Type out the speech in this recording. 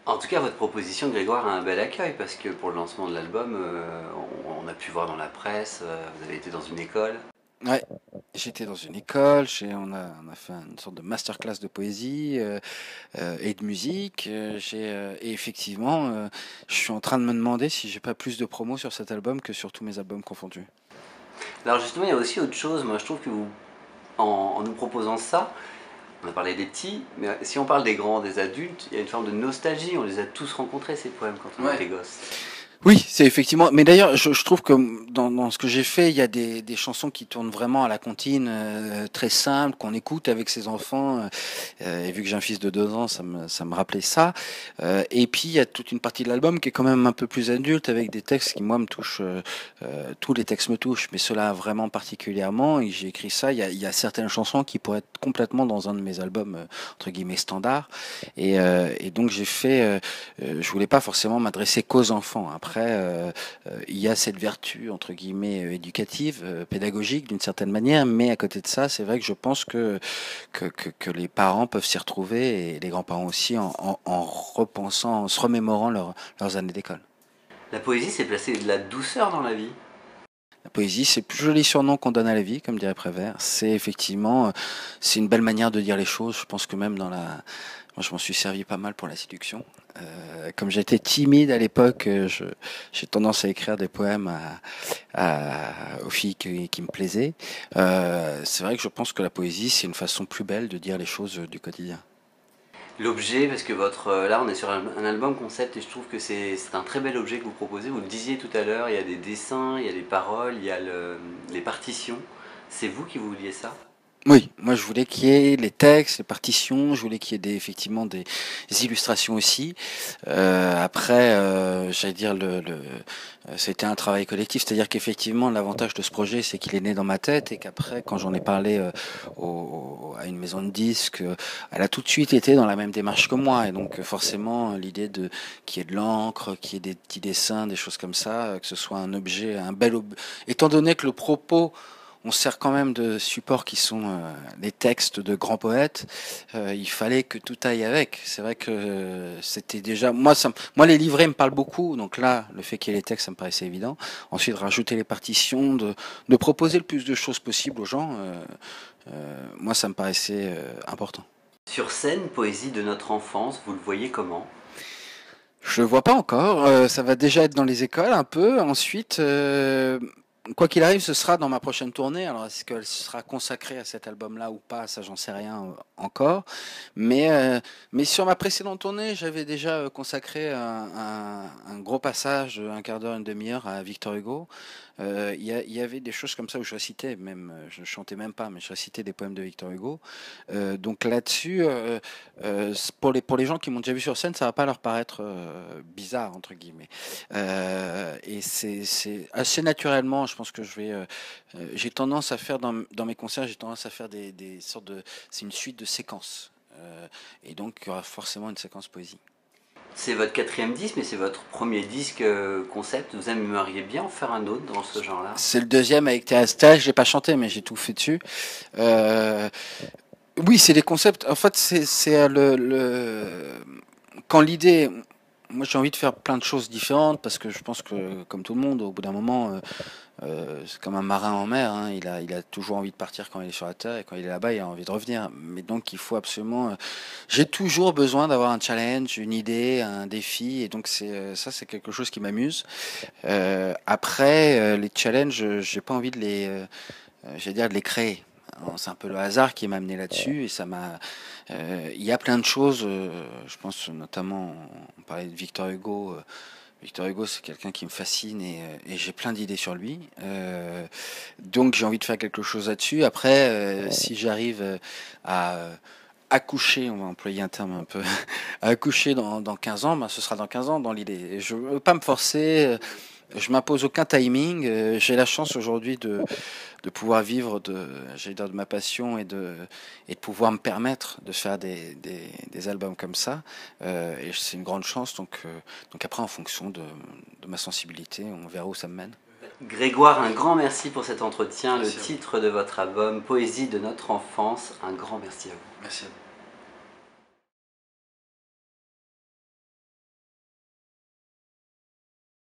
En tout cas, votre proposition, Grégoire, a un bel accueil parce que pour le lancement de l'album, on a pu voir dans la presse, vous avez été dans une école. Ouais, j'étais dans une école, on a fait une sorte de masterclass de poésie et de musique. Et effectivement, je suis en train de me demander si j'ai pas plus de promos sur cet album que sur tous mes albums confondus. Alors justement, il y a aussi autre chose. Moi, je trouve que vous, en nous proposant ça, on a parlé des petits, mais si on parle des grands, des adultes, il y a une forme de nostalgie. On les a tous rencontrés, ces poèmes, quand on Ouais. était gosse. Oui, c'est effectivement. Mais d'ailleurs, je trouve que dans ce que j'ai fait, il y a des chansons qui tournent vraiment à la comptine, très simples, qu'on écoute avec ses enfants. Et vu que j'ai un fils de 2 ans, ça me rappelait ça. Et puis il y a toute une partie de l'album qui est quand même un peu plus adulte, avec des textes qui moi me touchent. Tous les textes me touchent, mais ceux-là vraiment particulièrement. Et j'ai écrit ça. Il y a certaines chansons qui pourraient être complètement dans un de mes albums entre guillemets standards. Et donc j'ai fait. Je voulais pas forcément m'adresser qu'aux enfants. Après, il y a cette vertu entre guillemets éducative, pédagogique d'une certaine manière, mais à côté de ça, c'est vrai que je pense que les parents peuvent s'y retrouver et les grands-parents aussi en repensant, en se remémorant leurs années d'école. La poésie, c'est placer de la douceur dans la vie. La poésie, c'est le plus joli surnom qu'on donne à la vie, comme dirait Prévert. C'est effectivement, c'est une belle manière de dire les choses. Je pense que même moi, je m'en suis servi pas mal pour la séduction. Comme j'étais timide à l'époque, j'ai tendance à écrire des poèmes aux filles qui me plaisaient. C'est vrai que je pense que la poésie, c'est une façon plus belle de dire les choses du quotidien. L'objet, parce que là, on est sur un album concept et je trouve que c'est un très bel objet que vous proposez. Vous le disiez tout à l'heure, il y a des dessins, il y a des paroles, il y a les partitions. C'est vous qui vouliez ça? Oui, moi je voulais qu'il y ait les textes, les partitions, je voulais qu'il y ait effectivement des illustrations aussi. Après, j'allais dire c'était un travail collectif, c'est-à-dire qu'effectivement l'avantage de ce projet, c'est qu'il est né dans ma tête et qu'après, quand j'en ai parlé à une maison de disques, elle a tout de suite été dans la même démarche que moi, et donc forcément l'idée de qu'il y ait de l'encre, qu'il y ait des petits dessins, des choses comme ça, que ce soit un objet, étant donné que le propos on se sert quand même de supports qui sont les textes de grands poètes. Il fallait que tout aille avec. C'est vrai que c'était déjà moi les livrets me parlent beaucoup. Donc là, le fait qu'il y ait les textes, ça me paraissait évident. Ensuite, rajouter les partitions, de proposer le plus de choses possibles aux gens. Moi, ça me paraissait important. Sur scène, poésie de notre enfance, vous le voyez comment? Je le vois pas encore. Ça va déjà être dans les écoles un peu. Ensuite, quoi qu'il arrive, ce sera dans ma prochaine tournée. Alors, est-ce qu'elle sera consacrée à cet album-là ou pas? Ça, j'en sais rien encore. Mais, euh, mais sur ma précédente tournée, j'avais déjà consacré un gros passage, un quart d'heure, une demi-heure à Victor Hugo. Il y avait des choses comme ça où je récitais, même, je chantais même pas, mais je récitais des poèmes de Victor Hugo. Donc là-dessus, pour les gens qui m'ont déjà vu sur scène, ça va pas leur paraître bizarre entre guillemets. Et c'est assez naturellement, je pense que j'ai tendance à faire dans mes concerts, j'ai tendance à faire des sortes de, c'est une suite de séquences. Et donc il y aura forcément une séquence poésie. C'est votre quatrième disque, mais c'est votre premier disque concept. Vous aimeriez bien en faire un autre dans ce genre-là? C'est le deuxième avec Théastal, je l'ai pas chanté, mais j'ai tout fait dessus. Euh, oui, c'est des concepts. En fait, c'est quand l'idée, moi j'ai envie de faire plein de choses différentes parce que je pense que comme tout le monde, au bout d'un moment, c'est comme un marin en mer. Hein, il a toujours envie de partir quand il est sur la terre et quand il est là-bas, il a envie de revenir. Mais donc il faut absolument. J'ai toujours besoin d'avoir un challenge, une idée, un défi, et donc ça, c'est quelque chose qui m'amuse. Après, les challenges, j'ai pas envie j'allais dire de les créer. C'est un peu le hasard qui m'a amené là-dessus et ça m'a. Il y a plein de choses. Je pense notamment, on parlait de Victor Hugo. Victor Hugo, c'est quelqu'un qui me fascine et j'ai plein d'idées sur lui. Donc j'ai envie de faire quelque chose là-dessus. Après, si j'arrive à accoucher, on va employer un terme un peu, à accoucher dans 15 ans, ben, ce sera dans 15 ans dans l'idée. Et je ne veux pas me forcer. Je m'impose aucun timing. J'ai la chance aujourd'hui de pouvoir vivre j'allais dire de ma passion et de pouvoir me permettre de faire des albums comme ça. Et c'est une grande chance. Donc après, en fonction de ma sensibilité, on verra où ça me mène. Grégoire, un grand merci pour cet entretien. Le Merci à vous. titre de votre album, Poésie de notre enfance, un grand merci à vous. Merci à vous.